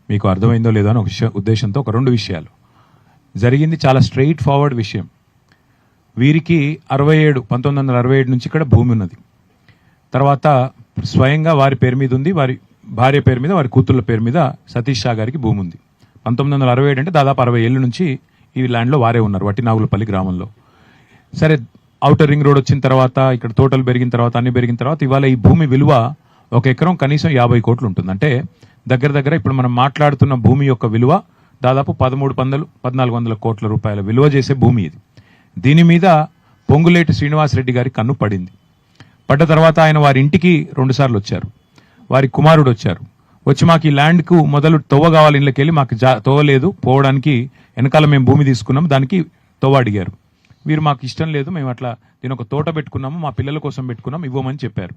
మీకు అర్థమైందో లేదో అని ఒక ఉద్దేశంతో ఒక 2 విషయాలు. జరిగింది చాలా స్ట్రెయిట్ ఫార్వర్డ్ విషయం. వీరికి 1967 నుంచి ఇక్కడ భూమి ఉన్నది. తర్వాత స్వయంగా వారి పేరు మీద ఉంది, వారి భార్య పేరు మీద, వారి కూతుళ్ళ పేరు మీద సతీష్ షా గారికి భూమి ఉంది. 1967 అంటే దాదాపు 60 ఏళ్ళ నుంచి ఈ ల్యాండ్లో వారే ఉన్నారు, వట్టినాగులపల్లి గ్రామంలో. సరే, ఔటర్ రింగ్ రోడ్ వచ్చిన తర్వాత, ఇక్కడ తోటలు పెరిగిన తర్వాత, అన్ని పెరిగిన తర్వాత ఇవాళ ఈ భూమి విలువ 1 ఎకరం కనీసం 50 కోట్లు ఉంటుంది. అంటే దగ్గర ఇప్పుడు మనం మాట్లాడుతున్న భూమి యొక్క విలువ దాదాపు 1400 కోట్ల రూపాయల విలువ చేసే భూమి ఇది. దీని మీద పొంగులేటి శ్రీనివాసరెడ్డి గారి కన్ను పడింది. పడ్డ తర్వాత ఆయన వారి ఇంటికి 2 సార్లు వచ్చారు. వారి కుమారుడు వచ్చారు. వచ్చి మాకు ఈ ల్యాండ్కు మొదలు తొవ్వ కావాలి, ఇళ్ళకి వెళ్ళి మాకు తొవ్వలేదు, పోవడానికి వెనకాల మేము భూమి తీసుకున్నాం, దానికి తొవ్వ అడిగారు. వీరు మాకు ఇష్టం లేదు, మేము అట్లా దీని ఒక తోట పెట్టుకున్నాము, మా పిల్లల కోసం పెట్టుకున్నాం, ఇవ్వమని చెప్పారు.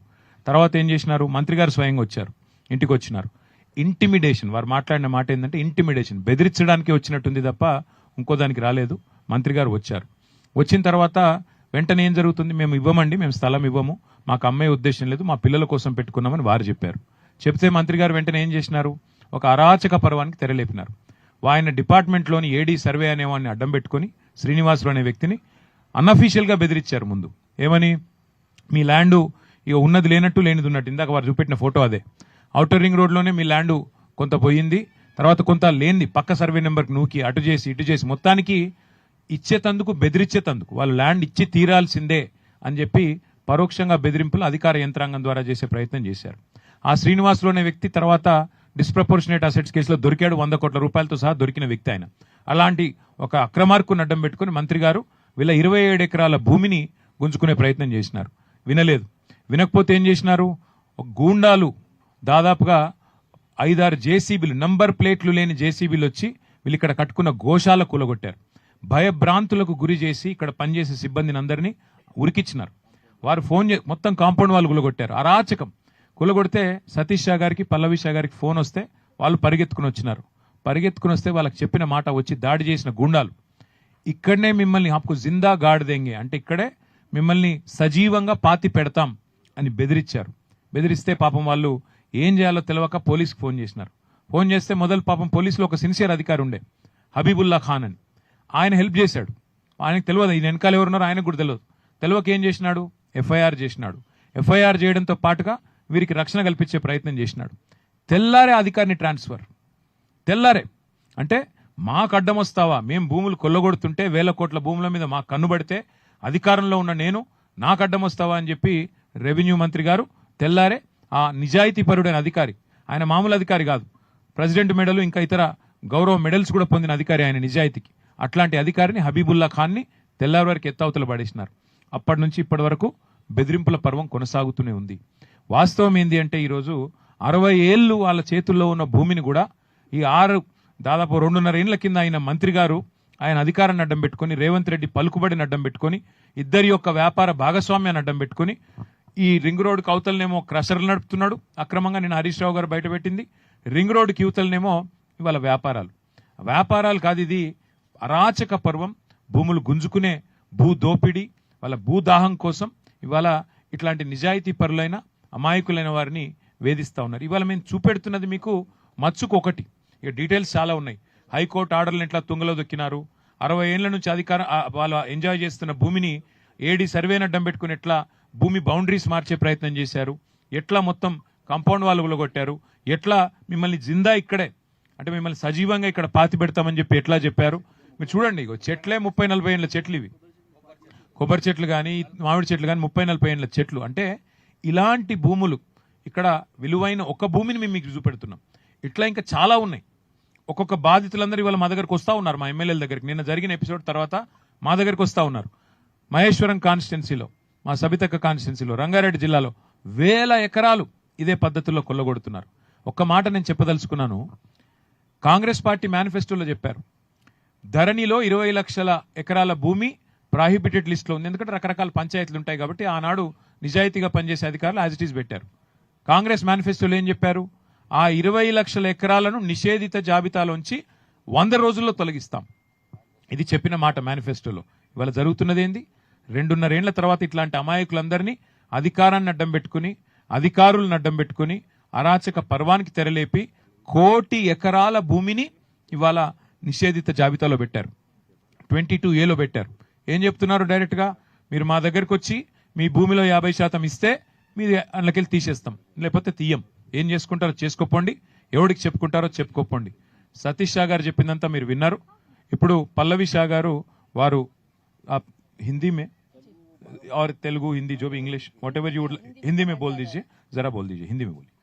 తర్వాత ఏం చేసినారు, మంత్రి గారు స్వయంగా వచ్చారు, ఇంటికి వచ్చినారు. ఇంటిమిడేషన్, వారు మాట్లాడిన మాట ఏంటంటే ఇంటిమిడేషన్, బెదిరించడానికి వచ్చినట్టుంది తప్ప ఇంకో దానికి రాలేదు. మంత్రి గారు వచ్చారు. వచ్చిన తర్వాత వెంటనే ఏం జరుగుతుంది, మేము ఇవ్వమండి, మేము స్థలం ఇవ్వము, మాకు అమ్మే ఉద్దేశం లేదు, మా పిల్లల కోసం పెట్టుకున్నామని వారు చెప్పారు. చెప్తే మంత్రి గారు వెంటనే ఏం చేసినారు, ఒక అరాచక పర్వానికి తెరలేపినారు. ఆయన డిపార్ట్మెంట్లోని ఏడీ సర్వే అనేవాడిని అడ్డం పెట్టుకుని శ్రీనివాసులు అనే వ్యక్తిని అన్అఫీషియల్గా బెదిరించారు. ముందు ఏమని, మీ ల్యాండు ఇక ఉన్నది లేనట్టు లేనిది ఉన్నట్టు, ఇందాక వారు చూపెట్టిన ఫోటో అదే. ఔటర్ రింగ్ రోడ్లోనే మీ ల్యాండు కొంత పోయింది, తర్వాత కొంత లేనిది పక్క సర్వే నెంబర్కి నూకి అటు చేసి ఇటు చేసి మొత్తానికి ఇచ్చేతందుకు బెదిరించేతందుకు, వాళ్ళు ల్యాండ్ ఇచ్చి తీరాల్సిందే అని చెప్పి పరోక్షంగా బెదిరింపులు అధికార యంత్రాంగం ద్వారా చేసే ప్రయత్నం చేశారు. ఆ శ్రీనివాసులు అనే వ్యక్తి తర్వాత డిస్ప్రపోర్షనేట్ అసెట్స్ కేసులో దొరికాడు, 100 కోట్ల రూపాయలతో సహా దొరికిన వ్యక్తి ఆయన. అలాంటి ఒక అక్రమార్కుని అడ్డం పెట్టుకుని మంత్రి గారు వీళ్ళ 27 ఎకరాల భూమిని గుంజుకునే ప్రయత్నం చేసినారు. వినలేదు. వినకపోతే ఏం చేసినారు, గూండాలు దాదాపుగా 5-6 జేసీబీలు, నంబర్ ప్లేట్లు లేని జేసీబీలు వచ్చి వీళ్ళు ఇక్కడ కట్టుకున్న గోశాల కూలగొట్టారు. భయభ్రాంతులకు గురి చేసి ఇక్కడ పనిచేసే సిబ్బందిని అందరినీ ఉరికిచ్చినారు. వారు మొత్తం కాంపౌండ్ వాళ్ళు కూలగొట్టారు. అరాచకం. కూలగొడితే సతీష్ షా గారికి, పల్లవి షా గారికి ఫోన్ వస్తే వాళ్ళు పరిగెత్తుకుని వచ్చినారు. పరిగెత్తుకుని వస్తే వాళ్ళకి చెప్పిన మాట వచ్చి దాడి చేసిన గుండాలు, ఇక్కడనే మిమ్మల్ని ఆపుకు జిందా గాడ్ దేంగే అంటే ఇక్కడే మిమ్మల్ని సజీవంగా పాతి పెడతాం అని బెదిరించారు. బెదిరిస్తే పాపం వాళ్ళు ఏం చేయాలో తెలియక పోలీసుకి ఫోన్ చేసినారు. ఫోన్ చేస్తే మొదలు పాపం పోలీసులో ఒక సిన్సియర్ అధికారి ఉండే, హబీబుల్లా ఖాన్ అని, ఆయన హెల్ప్ చేశాడు. ఆయనకు తెలియదు ఈయన వెనకాల ఎవరున్నారో ఆయనకు కూడా తెలియదు. తెలియక ఏం చేసినాడు, ఎఫ్ఐఆర్ చేసినాడు. ఎఫ్ఐఆర్ చేయడంతో పాటుగా వీరికి రక్షణ కల్పించే ప్రయత్నం చేసినాడు. తెల్లారే అధికారిని ట్రాన్స్ఫర్, తెల్లారే. అంటే మాకు అడ్డం వస్తావా, మేము భూములు కొల్లగొడుతుంటే 1000 కోట్ల భూముల మీద మాకు కన్నుబడితే అధికారంలో ఉన్న నేను నాకు అడ్డం వస్తావా అని చెప్పి రెవెన్యూ మంత్రి గారు తెల్లారే ఆ నిజాయితీ పరుడైన అధికారి, ఆయన మామూలు అధికారి కాదు, ప్రెసిడెంట్ మెడల్ ఇంకా ఇతర గౌరవ మెడల్స్ కూడా పొందిన అధికారి ఆయన నిజాయితీకి, అట్లాంటి అధికారిని హబీబుల్లా ఖాన్ని తెల్లారి వరకు ఎత్తవతలు పడేసినారు. అప్పటి నుంచి ఇప్పటి వరకు బెదిరింపుల పర్వం కొనసాగుతూనే ఉంది. వాస్తవం ఏంది అంటే ఈరోజు 60 ఏళ్ళు వాళ్ళ చేతుల్లో ఉన్న భూమిని కూడా ఈ దాదాపు 2.5 ఏళ్ల కింద ఆయన మంత్రి గారు ఆయన అధికారాన్ని అడ్డం పెట్టుకుని, రేవంత్ రెడ్డి పలుకుబడిని అడ్డం పెట్టుకుని, ఇద్దరి యొక్క వ్యాపార భాగస్వామ్యాన్ని అడ్డం పెట్టుకుని ఈ రింగ్ రోడ్ కవతలనేమో క్రషర్లు నడుపుతున్నాడు అక్రమంగా. నేను హరీష్ రావు గారు బయటపెట్టింది రింగ్ రోడ్ కివతలనేమో ఇవాళ వ్యాపారాలు కాదు, ఇది అరాచక పర్వం. భూములు గుంజుకునే భూ దోపిడీ, వాళ్ళ భూదాహం కోసం ఇవాళ ఇట్లాంటి నిజాయితీ పరులైన అమాయకులైన వారిని వేధిస్తూ ఉన్నారు. ఇవాళ మేము చూపెడుతున్నది మీకు మచ్చుకు ఒకటి, ఇక డీటెయిల్స్ చాలా ఉన్నాయి. హైకోర్టు ఆర్డర్లను ఎట్లా తుంగలో దొక్కినారు, 60 ఏళ్ల నుంచి వాళ్ళు ఎంజాయ్ చేస్తున్న భూమిని ఏడీ సర్వేని అడ్డం పెట్టుకుని ఎట్లా భూమి బౌండరీస్ మార్చే ప్రయత్నం చేశారు, ఎట్లా మొత్తం కాంపౌండ్ వాళ్ళు కొట్టారు, ఎట్లా మిమ్మల్ని జిందా ఇక్కడే అంటే మిమ్మల్ని సజీవంగా ఇక్కడ పాతి పెడతామని చెప్పి ఎట్లా చెప్పారు. మీరు చూడండి, ఇగో చెట్లే 30-40 ఏళ్ళ చెట్లు, ఇవి కొబ్బరి చెట్లు కానీ మామిడి చెట్లు కానీ 30-40 ఏళ్ళ చెట్లు. అంటే ఇలాంటి భూములు ఇక్కడ విలువైన ఒక భూమిని మేము మీకు చూపెడుతున్నాం. ఇట్లా ఇంకా చాలా ఉన్నాయి. ఒక్కొక్క బాధితులందరూ ఇవాళ మా దగ్గరకు వస్తూ ఉన్నారు, మా ఎమ్మెల్యేల దగ్గరికి. నిన్న జరిగిన ఎపిసోడ్ తర్వాత మా దగ్గరకు వస్తూ ఉన్నారు. మహేశ్వరం కాన్స్టిట్యున్సీలో, మా సబితక్క కాన్స్టిట్యున్సీలో, రంగారెడ్డి జిల్లాలో 1000 ఎకరాలు ఇదే పద్ధతుల్లో కొల్లగొడుతున్నారు. ఒక్క మాట నేను చెప్పదలుచుకున్నాను, కాంగ్రెస్ పార్టీ మేనిఫెస్టోలో చెప్పారు ధరణిలో 20 లక్షల ఎకరాల భూమి ప్రాహిబిటెడ్ లిస్ట్లో ఉంది. ఎందుకంటే రకరకాల పంచాయతీలు ఉంటాయి కాబట్టి ఆనాడు నిజాయితీగా పనిచేసే అధికారులు యాజ్ ఇట్ ఈస్ పెట్టారు. కాంగ్రెస్ మేనిఫెస్టోలో ఏం చెప్పారు, ఆ 20 లక్షల ఎకరాలను నిషేధిత జాబితాలోంచి 100 రోజుల్లో తొలగిస్తాం. ఇది చెప్పిన మాట మేనిఫెస్టోలో. ఇవాళ జరుగుతున్నది ఏంది, 2.5 ఏళ్ల తర్వాత ఇట్లాంటి అమాయకులందరినీ అధికారాన్ని అడ్డం పెట్టుకుని, అధికారులను అడ్డం పెట్టుకుని అరాచక పర్వానికి తెరలేపి 1,00,00,000 ఎకరాల భూమిని ఇవాళ నిషేధిత జాబితాలో పెట్టారు. 22A పెట్టారు. ఏం చెప్తున్నారు డైరెక్ట్ గా, మీరు మా దగ్గరకు వచ్చి మీ భూమిలో 50% ఇస్తే మీరు అందులోకెళ్ళి తీసేస్తాం, లేకపోతే తీయం. ఏం చేసుకుంటారో చేసుకోపోండి, ఎవడికి చెప్పుకుంటారో చెప్పుకోపోండి. సతీష్ షా గారు చెప్పిందంతా మీరు విన్నారు. ఇప్పుడు పల్లవి షా గారు వారు हिंदी में और तेलुगु हिंदी जो भी English what ever you Hindi में बोल दीजिए, जरा बोल दीजिए, हिंदी में बोलिए.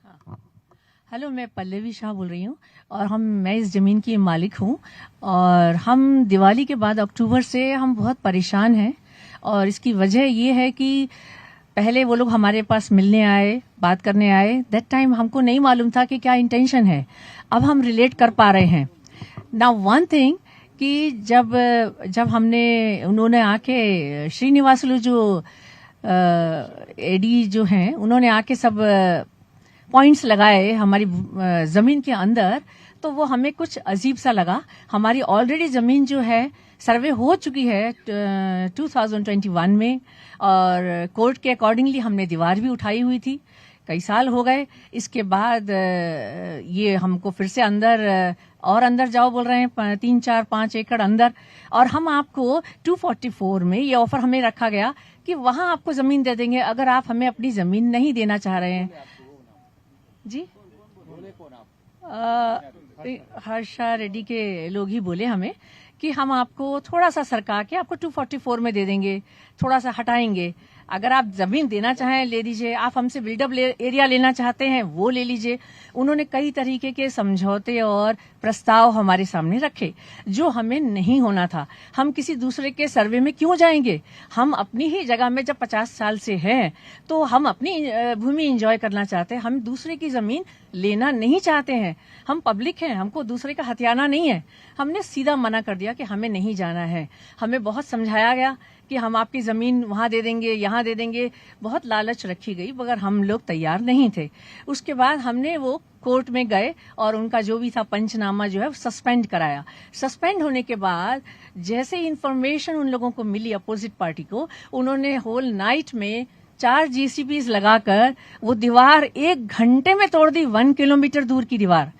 हेलो, मैं पल्लवी शाह बोल रही हूँ और मैं इस ज़मीन की मालिक हूँ और हम दिवाली के बाद अक्टूबर से हम बहुत परेशान हैं और इसकी वजह ये है कि पहले वो लोग हमारे पास मिलने आए, बात करने आए. दैट टाइम हमको नहीं मालूम था कि क्या इंटेंशन है. अब हम रिलेट कर पा रहे हैं. नाउ वन थिंग कि जब हमने उन्होंने आके श्रीनिवासलू जो एडी जो हैं उन्होंने आके सब पॉइंट्स लगाए हमारी जमीन के अंदर, तो वो हमें कुछ अजीब सा लगा. हमारी ऑलरेडी जमीन जो है सर्वे हो चुकी है 2021 में और कोर्ट के अकॉर्डिंगली हमने दीवार भी उठाई हुई थी. कई साल हो गए. इसके बाद ये हमको फिर से अंदर और अंदर जाओ बोल रहे हैं, 3, 4, 5 एकड़ अंदर. और हम आपको 244 में ये ऑफर हमें रखा गया कि वहां आपको जमीन दे देंगे अगर आप हमें अपनी जमीन नहीं देना चाह रहे हैं. जी हर्षा रेड्डी के लोग ही बोले हमें कि हम आपको थोड़ा सा सरका के आपको 244 में दे देंगे, थोड़ा सा हटाएंगे. अगर आप जमीन देना चाहें ले लीजिए, आप हमसे बिल्डअप एरिया लेना चाहते हैं वो ले लीजिए. उन्होंने कई तरीके के समझौते और प्रस्ताव हमारे सामने रखे जो हमें नहीं होना था. हम किसी दूसरे के सर्वे में क्यों जाएंगे? हम अपनी ही जगह में जब 50 साल से हैं तो हम अपनी भूमि एंजॉय करना चाहते हैं. हम दूसरे की जमीन लेना नहीं चाहते हैं. हम पब्लिक हैं, हमको दूसरे का हथियाना नहीं है. हमने सीधा मना कर दिया कि हमें नहीं जाना है. हमें बहुत समझाया गया कि हम आपकी जमीन वहां दे देंगे, यहाँ दे देंगे. बहुत लालच रखी गई मगर हम लोग तैयार नहीं थे. उसके बाद हमने वो कोर्ट में गए और उनका जो भी था पंचनामा जो है सस्पेंड कराया. सस्पेंड होने के बाद जैसे ही इंफॉर्मेशन उन लोगों को मिली अपोजिट पार्टी को, उन्होंने होल नाइट में 4 GCPs लगाकर वो दीवार 1 घंटे में तोड़ दी. 1 किलोमीटर दूर की दीवार.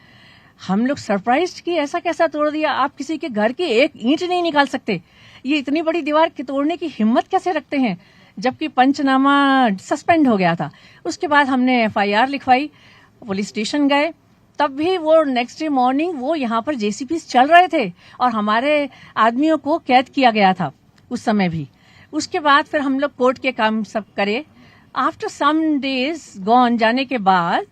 हम लोग सरप्राइज कि ऐसा कैसा तोड़ दिया, आप किसी के घर की एक ईंट नहीं निकाल सकते, ये इतनी बड़ी दीवार तोड़ने की हिम्मत कैसे रखते हैं, जबकि पंचनामा सस्पेंड हो गया था. उसके बाद हमने FIR लिखवाई, पुलिस स्टेशन गए. तब भी वो नेक्स्ट डे मॉर्निंग वो यहाँ पर JCPs चल रहे थे और हमारे आदमियों को कैद किया गया था उस समय भी. उसके बाद फिर हम लोग कोर्ट के काम सब करे. आफ्टर सम डेज गॉन जाने के बाद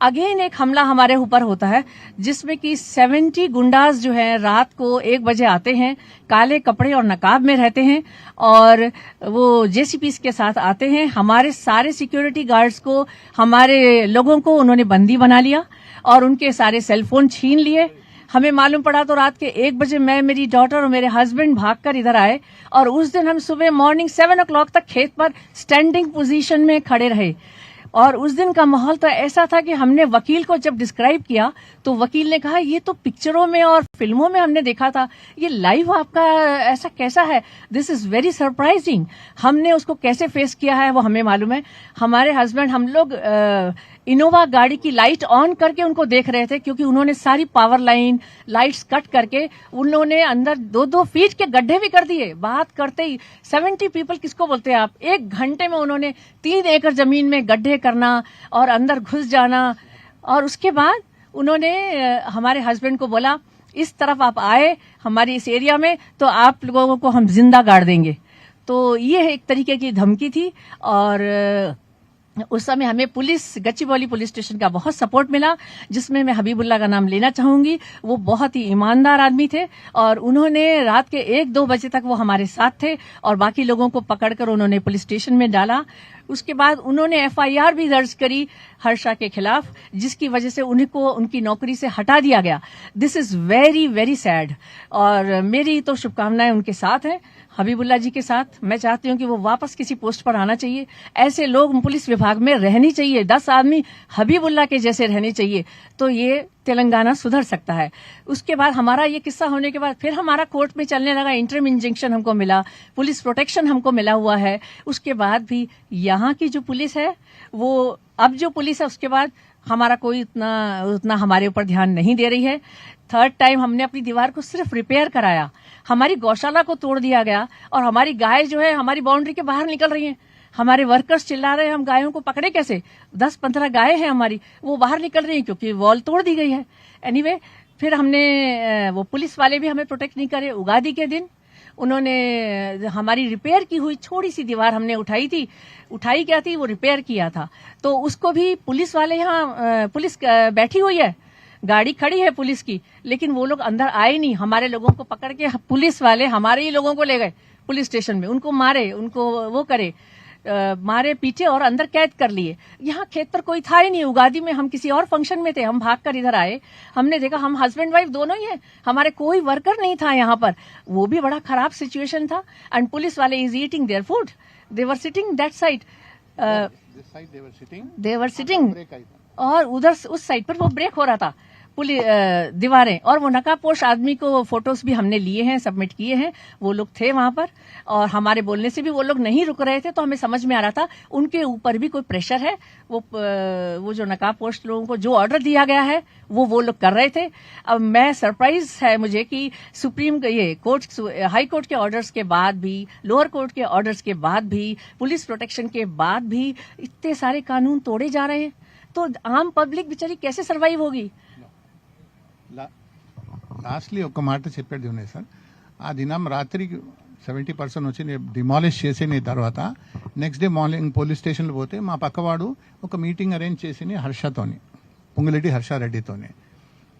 अगेन एक हमला हमारे ऊपर होता है जिसमें कि 70 गुंडाज जो है रात को 1 बजे आते हैं, काले कपड़े और नकाब में रहते हैं और वो JCPs के साथ आते हैं. हमारे सारे सिक्योरिटी गार्ड्स को, हमारे लोगों को उन्होंने बंदी बना लिया और उनके सारे सेलफोन छीन लिए. हमें मालूम पड़ा तो रात के 1 बजे मैं, मेरी डॉटर और मेरे हस्बैंड भागकर इधर आए और उस दिन हम सुबह मॉर्निंग 7 o'clock तक खेत पर स्टैंडिंग पोजीशन में खड़े रहे. और उस दिन का माहौल तो ऐसा था कि हमने वकील को जब डिस्क्राइब किया तो वकील ने कहा ये तो पिक्चरों में और फिल्मों में हमने देखा था, ये लाइव आपका ऐसा कैसा है? This is very surprising. हमने उसको कैसे फेस किया है वो हमें मालूम है. हमारे हस्बैंड, हम लोग इनोवा गाड़ी की लाइट ऑन करके उनको देख रहे थे क्योंकि उन्होंने सारी पावर लाइन लाइट्स कट करके उन्होंने अंदर 2-2 फीट के गड्ढे भी कर दिए. बात करते ही 70 पीपल किसको बोलते हैं आप, 1 घंटे में उन्होंने 3 एकड़ जमीन में गड्ढे करना और अंदर घुस जाना. और उसके बाद उन्होंने हमारे हस्बैंड को बोला इस तरफ आप आए हमारी इस एरिया में तो आप लोगों को हम जिंदा गाड़ देंगे. तो ये एक तरीके की धमकी थी. और उस समय हमें पुलिस, गच्चीबौली पुलिस स्टेशन का बहुत सपोर्ट मिला जिसमें मैं हबीबुल्ला का नाम लेना चाहूंगी. वो बहुत ही ईमानदार आदमी थे और उन्होंने रात के 1-2 बजे तक वो हमारे साथ थे और बाकी लोगों को पकड़कर उन्होंने पुलिस स्टेशन में डाला. उसके बाद उन्होंने FIR भी दर्ज करी हर्षा के खिलाफ जिसकी वजह से उनको उनकी नौकरी से हटा दिया गया. This is very very sad. और मेरी तो शुभकामनाएं उनके साथ हैं, हबीबुल्ला जी के साथ. मैं चाहती हूं कि वो वापस किसी पोस्ट पर आना चाहिए. ऐसे लोग पुलिस विभाग में रहनी चाहिए. 10 आदमी हबीबुल्ला के जैसे रहने चाहिए तो ये तेलंगाना सुधर सकता है. उसके बाद हमारा ये किस्सा होने के बाद फिर हमारा कोर्ट में चलने लगा. इंटरिम इंजंक्शन हमको मिला, पुलिस प्रोटेक्शन हमको मिला हुआ है. उसके बाद भी यहाँ की जो पुलिस है वो अब जो पुलिस है उसके बाद हमारा कोई उतना हमारे ऊपर ध्यान नहीं दे रही है। थर्ड टाइम हमने अपनी दीवार को सिर्फ रिपेयर कराया, हमारी गौशाला को तोड़ दिया गया और हमारी गाय जो है हमारी बाउंड्री के बाहर निकल रही है। हमारे वर्कर्स चिल्ला रहे हैं, हम गायों को पकड़े कैसे? 10-15 गायें हैं हमारी, वो बाहर निकल रही हैं क्योंकि वॉल तोड़ दी गई है। एनीवे, फिर हमने वो पुलिस वाले भी हमें प्रोटेक्ट नहीं करे। उगादी के दिन उन्होंने हमारी रिपेयर की हुई छोटी सी दीवार हमने उठाई क्या थी, वो रिपेयर किया था, तो उसको भी पुलिस वाले यहाँ पुलिस बैठी हुई है, गाड़ी खड़ी है पुलिस की, लेकिन वो लोग अंदर आए नहीं। हमारे लोगों को पकड़ के पुलिस वाले हमारे ही लोगों को ले गए पुलिस स्टेशन में, उनको मारे, उनको वो करे, मारे पीटे और अंदर कैद कर लिए। यहाँ खेत पर कोई था ही नहीं। उगादी में हम किसी और फंक्शन में थे, हम भागकर इधर आए, हमने देखा हम हस्बैंड वाइफ दोनों ही हैं, हमारे कोई वर्कर नहीं था यहाँ पर। वो भी बड़ा खराब सिचुएशन था। एंड पुलिस वाले is eating their food, they were sitting that side, they were sitting, और उधर उस साइड पर वो ब्रेक हो रहा था दीवारें, और वो नकाबपोश आदमी को फोटोज भी हमने लिए हैं, सबमिट किए हैं। वो लोग थे वहां पर और हमारे बोलने से भी वो लोग नहीं रुक रहे थे, तो हमें समझ में आ रहा था उनके ऊपर भी कोई प्रेशर है। वो जो नकाबपोश लोगों को जो ऑर्डर दिया गया है वो लोग कर रहे थे। अब मैं सरप्राइज है मुझे कि हाई कोर्ट के ऑर्डर्स के बाद भी, लोअर कोर्ट के ऑर्डर्स के बाद भी, पुलिस प्रोटेक्शन के बाद भी इतने सारे कानून तोड़े जा रहे हैं, तो आम पब्लिक बेचारी कैसे सर्वाइव होगी? లాస్ట్లీ ఒక మాట చెప్పేది ఉన్నాయి సార్. ఆ దినం రాత్రికి 70% వచ్చి డిమాలిష్ చేసిన తర్వాత నెక్స్ట్ డే మార్నింగ్ పోలీస్ స్టేషన్లో పోతే మా పక్కవాడు ఒక మీటింగ్ అరేంజ్ చేసి హర్షతోని, పొంగులేటి హర్షారెడ్డితోని.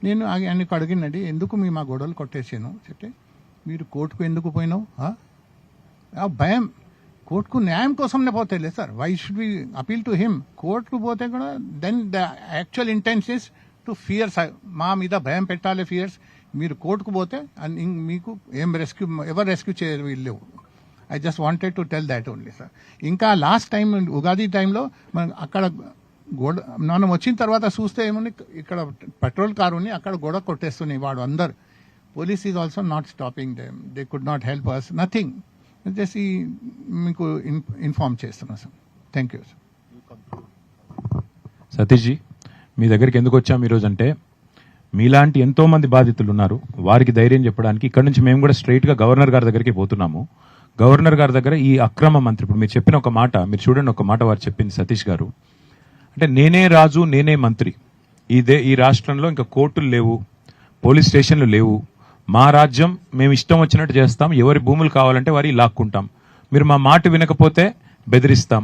నేను ఆయనకు అడిగినది, ఎందుకు మీ మా గొడవలు కొట్టేసాను చెప్తే, మీరు కోర్టుకు ఎందుకు పోయినావు? ఆ భయం, కోర్టుకు న్యాయం కోసంనే పోతాయిలే sir. Why should we appeal to him? కోర్టుకు పోతే కూడా then the actual intense is to fears, మా మీద భయం పెట్టాలి, ఫియర్స్. మీరు కోర్టుకు పోతే మీకు ఏం ఎవరు రెస్క్యూ చేయరు వీళ్ళు. I just wanted to tell that only sir. ఇంకా లాస్ట్ టైం ఉగాది టైంలో మనం అక్కడ మనం వచ్చిన తర్వాత చూస్తే ఏముంది, ఇక్కడ పెట్రోల్ కారు ఉంది, అక్కడ గొడవ కొట్టేస్తున్నాయి వాడు అందరు. Police is also not stopping them, they could not help us, nothing. చేసి మీకు ఇన్ఫార్మ్ చేస్తున్నాం sir. Thank you sir. Satish ji, మీ దగ్గరికి ఎందుకు వచ్చాము ఈరోజు అంటే, మీలాంటి ఎంతో మంది బాధితులు ఉన్నారు, వారికి ధైర్యం చెప్పడానికి ఇక్కడ నుంచి మేము కూడా స్ట్రైట్ గా గవర్నర్ గారి దగ్గరికి పోతున్నాము. గవర్నర్ గారి దగ్గర ఈ అక్రమ మంత్రి, ఇప్పుడు మీరు చెప్పిన ఒక మాట, మీరు చూడండి ఒక మాట వారు చెప్పింది సతీష్ గారు, అంటే నేనే రాజు నేనే మంత్రి, ఈ రాష్ట్రంలో ఇంకా కోర్టులు లేవు, పోలీస్ స్టేషన్లు లేవు, మా రాజ్యం మేము ఇష్టం వచ్చినట్టు చేస్తాం, ఎవరి భూములు కావాలంటే వారి లాక్కుంటాం, మీరు మా మాట వినకపోతే బెదిరిస్తాం,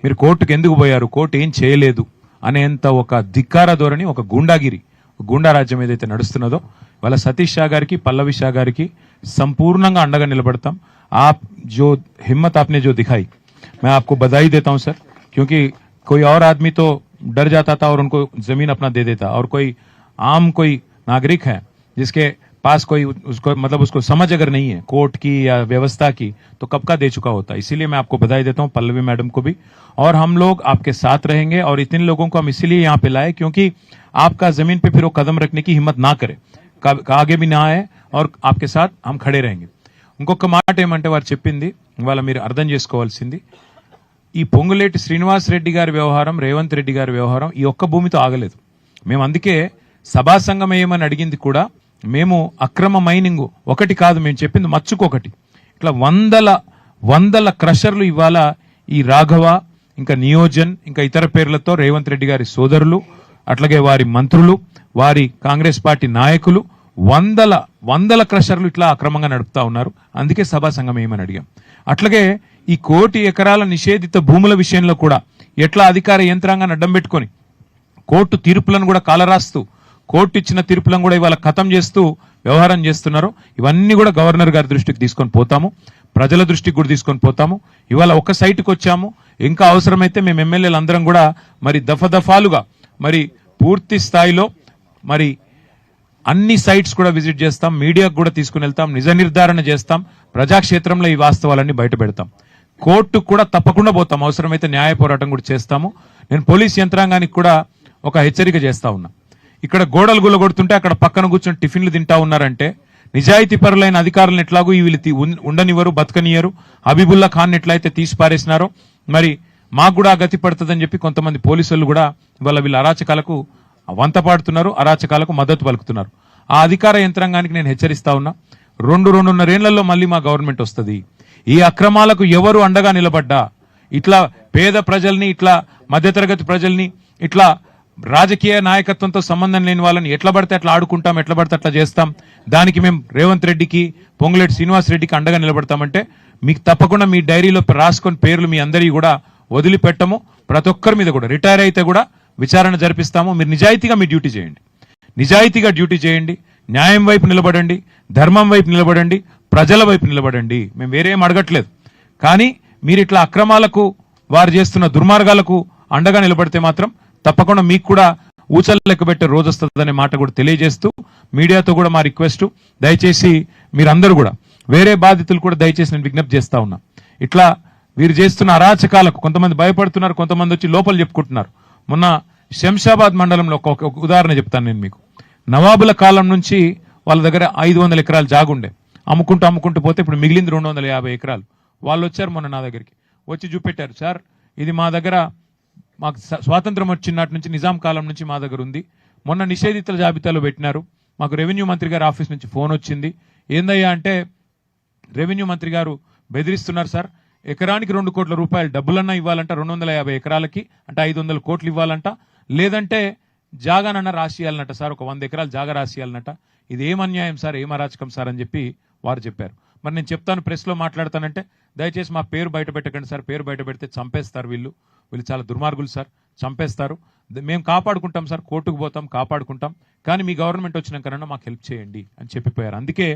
మీరు కోర్టుకు ఎందుకు పోయారు, కోర్టు ఏం చేయలేదు అనేంత ఒక ధిక్కార ధోరణి, ఒక గూండాగిరి, గూండా రాజ్యం ఏదైతే నడుస్తున్నదో, వాళ్ళ సతీష్ షా గారికి, పల్లవి షా గారికి సంపూర్ణంగా అండగా నిలబడతాం. आप जो हिम्मत आपने जो दिखाई, मैं आपको बधाई देता हूं सर, क्योंकि कोई और आदमी तो डर जाता था और उनको जमीन अपना दे देता, और कोई आम कोई नागरिक है जिसके पास कोई उसको मतलब उसको समझ अगर नहीं है कोर्ट की या व्यवस्था की, तो कब का दे चुका होता. इसीलिए मैं आपको बधाई देता हूं, पल्लवी मैडम को भी, और हम लोग आपके साथ रहेंगे. और इतने लोगों को हम इसीलिए यहाँ पे लाए क्योंकि आपका जमीन पे फिर वो कदम रखने की हिम्मत ना करे, आगे भी ना आए, और आपके साथ हम खड़े रहेंगे. ఇంకొక మాట ఏమంటే వారు చెప్పింది ఇవాళ మీరు అర్థం చేసుకోవాల్సింది, ఈ పొంగులేటి శ్రీనివాస్ రెడ్డి గారి వ్యవహారం, రేవంత్ రెడ్డి గారి వ్యవహారం ఈ ఒక్క భూమితో ఆగలేదు. మేము అందుకే సభా సంఘం వేయమని అడిగింది కూడా, మేము అక్రమ మైనింగ్ ఒకటి కాదు, మేము చెప్పింది మచ్చుకొకటి, ఇట్లా వందల క్రషర్లు ఇవాళ ఈ రాఘవ, ఇంకా నియోజన్, ఇంకా ఇతర పేర్లతో రేవంత్ రెడ్డి గారి సోదరులు, అట్లాగే వారి మంత్రులు, వారి కాంగ్రెస్ పార్టీ నాయకులు వందల క్రషర్లు ఇట్లా అక్రమంగా నడుపుతా ఉన్నారు. అందుకే సభా సంఘం ఏమని అడిగాం. అట్లాగే ఈ 1 కోటి ఎకరాల నిషేధిత భూముల విషయంలో కూడా ఎట్లా అధికార యంత్రాంగాన్ని అడ్డం పెట్టుకొని కోర్టు తీర్పులను కూడా కాలరాస్తూ, కోర్టు ఇచ్చిన తీర్పులను కూడా ఇవాళ ఖతం చేస్తూ వ్యవహారం చేస్తున్నారు. ఇవన్నీ కూడా గవర్నర్ గారి దృష్టికి తీసుకొని పోతాము, ప్రజల దృష్టికి కూడా తీసుకొని పోతాము. ఇవాళ ఒక సైట్కి వచ్చాము, ఇంకా అవసరమైతే మేము ఎమ్మెల్యేలు అందరం కూడా మరి దఫాలుగా మరి పూర్తి స్థాయిలో మరి అన్ని సైట్స్ కూడా విజిట్ చేస్తాం, మీడియాకు కూడా తీసుకుని వెళ్తాం, నిజ నిర్ధారణ చేస్తాం, ప్రజాక్షేత్రంలో ఈ వాస్తవాలన్నీ బయట పెడతాం, కోర్టుకు కూడా తప్పకుండా పోతాం, అవసరమైతే న్యాయ పోరాటం కూడా చేస్తాము. నేను పోలీస్ యంత్రాంగానికి కూడా ఒక హెచ్చరిక చేస్తా ఉన్నా, ఇక్కడ గోడలు గుల్లగొడుతుంటే అక్కడ పక్కన కూర్చొని టిఫిన్లు తింటా ఉన్నారంటే, నిజాయితీ పరులైన అధికారులను ఎట్లాగూ వీళ్ళు ఉండనివ్వరు, బతకనియరు. హబీబుల్లా ఖాన్ ఎట్లయితే తీసి పారేసినారో, మరి మాకు కూడా ఆ గతి పడుతుందని చెప్పి కొంతమంది పోలీసులు కూడా ఇవాళ వీళ్ళ అరాచకాలకు వంత పాడుతున్నారు, అరాచకాలకు మద్దతు పలుకుతున్నారు. ఆ అధికార యంత్రాంగానికి నేను హెచ్చరిస్తా ఉన్నా, 2-2.5 మళ్ళీ మా గవర్నమెంట్ వస్తుంది. ఈ అక్రమాలకు ఎవరు అండగా నిలబడ్డా, ఇట్లా పేద ప్రజల్ని, ఇట్లా మధ్యతరగతి ప్రజల్ని, ఇట్లా రాజకీయ నాయకత్వంతో సంబంధం లేని వాళ్ళని ఎట్లా పడితే అట్లా ఆడుకుంటాం, ఎట్లా పడితే అట్లా చేస్తాం, దానికి మేము రేవంత్ రెడ్డికి, పొంగులేటి శ్రీనివాస్ రెడ్డికి అండగా నిలబడతామంటే మీకు తప్పకుండా మీ డైరీలో రాసుకొని పేర్లు మీ అందరికీ కూడా వదిలిపెట్టము. ప్రతి ఒక్కరి మీద కూడా రిటైర్ అయితే కూడా విచారణ జరిపిస్తాము. మీరు నిజాయితీగా మీ డ్యూటీ చేయండి, నిజాయితీగా డ్యూటీ చేయండి, న్యాయం వైపు నిలబడండి, ధర్మం వైపు నిలబడండి, ప్రజల వైపు నిలబడండి. మేము వేరేం అడగట్లేదు. కానీ మీరు ఇట్లా అక్రమాలకు, వారు చేస్తున్న దుర్మార్గాలకు అండగా నిలబడితే మాత్రం తప్పకుండా మీకు కూడా ఊచలు లెక్క పెట్టే రోజు వస్తుందనే మాట కూడా తెలియజేస్తూ, మీడియాతో కూడా మా రిక్వెస్ట్, దయచేసి మీరందరూ కూడా, వేరే బాధితులు కూడా దయచేసి నేను విజ్ఞప్తి చేస్తా ఉన్నా, ఇట్లా వీరు చేస్తున్న అరాచకాలకు కొంతమంది భయపడుతున్నారు, కొంతమంది వచ్చి లోపల చెప్పుకుంటున్నారు. మొన్న శంషాబాద్ మండలంలో ఒక ఉదాహరణ చెప్తాను నేను మీకు. నవాబుల కాలం నుంచి వాళ్ళ దగ్గర 500 ఎకరాలు జాగుండే, అమ్ముకుంటూ పోతే ఇప్పుడు మిగిలింది 250 ఎకరాలు. వాళ్ళు వచ్చారు మొన్న నా దగ్గరికి, వచ్చి చూపెట్టారు, సార్ ఇది మా దగ్గర, మాకు స్వాతంత్రం వచ్చినట్టు నుంచి నిజాం కాలం నుంచి మా దగ్గర ఉంది, మొన్న నిషేధితుల జాబితాలో పెట్టినారు, మాకు రెవెన్యూ మంత్రి గారి ఆఫీస్ నుంచి ఫోన్ వచ్చింది, ఏందయ్యా అంటే రెవెన్యూ మంత్రి గారు బెదిరిస్తున్నారు సార్, ఎకరానికి 2 కోట్ల రూపాయలు డబ్బులన్నా ఇవ్వాలంట, 250 ఎకరాలకి అంటే 500 కోట్లు ఇవ్వాలంట, లేదంటే జాగానన్నా రాసియాలన్నట సార్, ఒక 100 ఎకరాలు జాగా రాసియాలన్నట. ఇది ఏం అన్యాయం సార్, ఏం అరాచకం సార్ అని చెప్పి వారు చెప్పారు. మరి నేను చెప్తాను, ప్రెస్లో మాట్లాడతానంటే దయచేసి మా పేరు బయట పెట్టకండి సార్, పేరు బయట పెడితే చంపేస్తారు, వీళ్ళు చాలా దుర్మార్గులు సార్, చంపేస్తారు, మేము కాపాడుకుంటాం సార్, కోర్టుకు పోతాం, కాపాడుకుంటాం, కానీ మీ గవర్నమెంట్ వచ్చినాకన్నా మాకు హెల్ప్ చేయండి అని చెప్పిపోయారు. అందుకే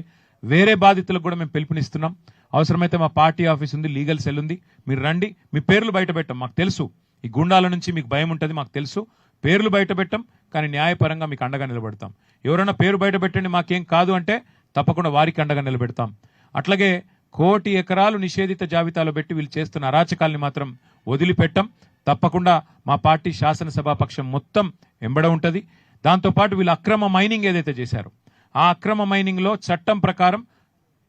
వేరే బాధితులకు కూడా మేము పిలుపునిస్తున్నాం. అవసరమైతే మా పార్టీ ఆఫీస్ ఉంది, లీగల్ సెల్ ఉంది, మీరు రండి, మీ పేర్లు బయట పెట్టాం, మాకు తెలుసు ఈ గుండాల నుంచి మీకు భయం ఉంటుంది, మాకు తెలుసు, పేర్లు బయట పెట్టాం, కానీ న్యాయపరంగా మీకు అండగా నిలబెడతాం. ఎవరైనా పేరు బయట పెట్టండి మాకేం కాదు అంటే తప్పకుండా వారికి అండగా నిలబెడతాం. అట్లాగే 1 కోటి ఎకరాలు నిషేధిత జాబితాలో పెట్టి వీళ్ళు చేస్తున్న అరాచకాల్ని మాత్రం వదిలిపెట్టం. తప్పకుండా మా పార్టీ శాసనసభాపక్షం మొత్తం ఎంబడ ఉంటుంది. దాంతోపాటు వీళ్ళు అక్రమ మైనింగ్ ఏదైతే చేశారో ఆ అక్రమ మైనింగ్ లో చట్టం ప్రకారం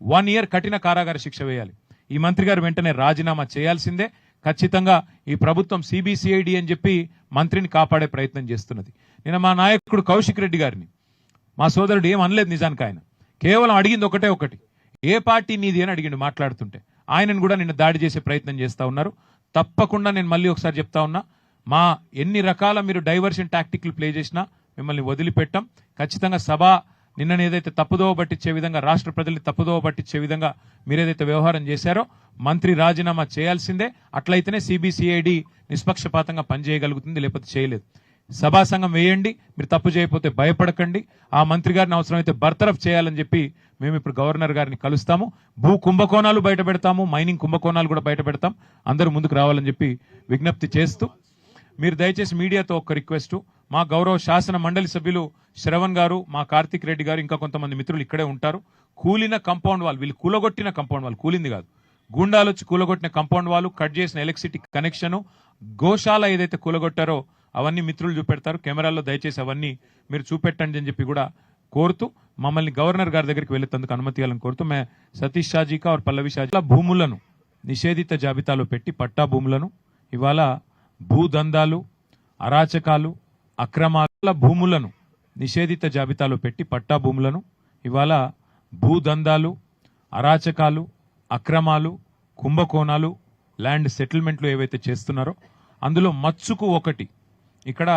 1 ఇయర్ కఠిన కారాగార శిక్ష వేయాలి. ఈ మంత్రి గారు వెంటనే రాజీనామా చేయాల్సిందే. ఖచ్చితంగా ఈ ప్రభుత్వం సిబిసిఐడి అని చెప్పి మంత్రిని కాపాడే ప్రయత్నం చేస్తున్నది. నేను మా నాయకుడు కౌశిక్ రెడ్డి గారిని, మా సోదరుడు ఏం అనలేదు, నిజానికి ఆయన కేవలం అడిగింది ఒకటి, ఏ పార్టీ నీది అని అడిగిండు మాట్లాడుతుంటే. ఆయనను కూడా నిన్న దాడి చేసే ప్రయత్నం చేస్తా ఉన్నారు. తప్పకుండా నేను మళ్ళీ ఒకసారి చెప్తా ఉన్నా, మా ఎన్ని రకాల మీరు డైవర్షన్ టాక్టిక్లు ప్లే చేసినా మిమ్మల్ని వదిలిపెట్టాం. ఖచ్చితంగా సభ నిన్న ఏదైతే తప్పుదోవ పట్టించే విధంగా, రాష్ట్ర ప్రజల్ని తప్పుదోవ పట్టించే విధంగా మీరేదైతే వ్యవహారం చేశారో మంత్రి రాజీనామా చేయాల్సిందే. అట్లయితేనే సిబిసిఐడి నిష్పక్షపాతంగా పనిచేయగలుగుతుంది, లేకపోతే చేయలేదు. సభా సంఘం వేయండి, మీరు తప్పు చేయకపోతే భయపడకండి. ఆ మంత్రి గారిని అవసరమైతే బర్తరఫ్ చేయాలని చెప్పి మేము ఇప్పుడు గవర్నర్ గారిని కలుస్తాము. భూ కుంభకోణాలు బయట పెడతాము, మైనింగ్ కుంభకోణాలు కూడా బయట పెడతాం. అందరూ ముందుకు రావాలని చెప్పి విజ్ఞప్తి చేస్తూ, మీరు దయచేసి మీడియాతో ఒక రిక్వెస్ట్, మా గౌరవ శాసన మండలి సభ్యులు శ్రవణ్ గారు, మా కార్తిక్ రెడ్డి గారు, ఇంకా కొంతమంది మిత్రులు ఇక్కడే ఉంటారు. కూలిన కంపౌండ్ వాళ్ళు, వీళ్ళు కూలగొట్టిన కంపౌండ్ వాళ్ళు, కూలింది కాదు, గుండాలు వచ్చి కూలగొట్టిన కంపౌండ్ వాళ్ళు, కట్ చేసిన ఎలక్ట్రిసిటీ కనెక్షన్, గోశాల ఏదైతే కూలగొట్టారో అవన్నీ మిత్రులు చూపెడతారు. కెమెరాల్లో దయచేసి అవన్నీ మీరు చూపెట్టండి అని చెప్పి కూడా కోరుతూ, మమ్మల్ని గవర్నర్ గారి దగ్గరికి వెళ్ళేందుకు అనుమతి ఇవ్వాలని కోరుతూ, మే సతీష్ షాజీకా और పల్లవి షాజీ భూములను నిషేధిత జాబితాలో పెట్టి పట్టా భూములను ఇవాళ భూదందాలు, అరాచకాలు, అక్రమాల భూములను నిషేధిత జాబితాలో పెట్టి పట్టా భూములను ఇవాళ భూదందాలు, అరాచకాలు, అక్రమాలు, కుంభకోణాలు, ల్యాండ్ సెటిల్మెంట్లు ఏవైతే చేస్తున్నారో అందులో మచ్చుకు ఒకటి ఇక్కడ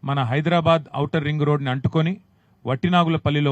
మన హైదరాబాద్ ఔటర్ రింగ్ రోడ్ని అంటుకొని వట్టినాగులపల్లిలో